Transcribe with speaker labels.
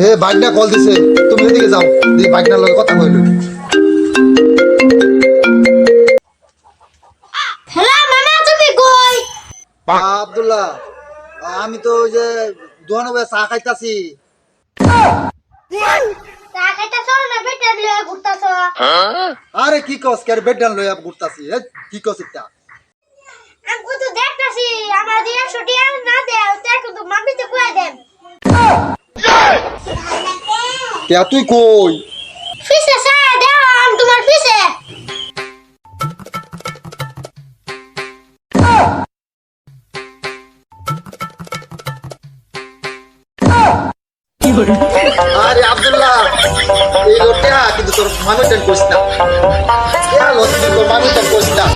Speaker 1: এ বাইকটা কল দিছে, তুমি এদিকে যাও, দি বাইকটার লগে কথা কইলো।
Speaker 2: হ্যালো মামা, তুমি কই?
Speaker 1: আব্দুল্লাহ, আমি তো ওই যে দোকানে বসে চা খাইতাছি।
Speaker 2: চা খাইতাছো না বেটা লয়ে ঘুরতাছো?
Speaker 1: আরে কি কস, কে বেডান লইয়া ঘুরতাছি? এ কি কস এটা?
Speaker 2: আমি তো দেখতাছি আমার দিয়ে 100 টাকা না দেও তে কিন্তু মামিতে কই দেন।
Speaker 1: কে তুই কই?
Speaker 2: ফিসে চা দাও আমি তোমার ফিসে।
Speaker 1: আরে আব্দুল্লাহ, এই লোকটা কিন্তু তোর মানুষজন কইছ না। কে লোক তোর মানুষজন কইছ না।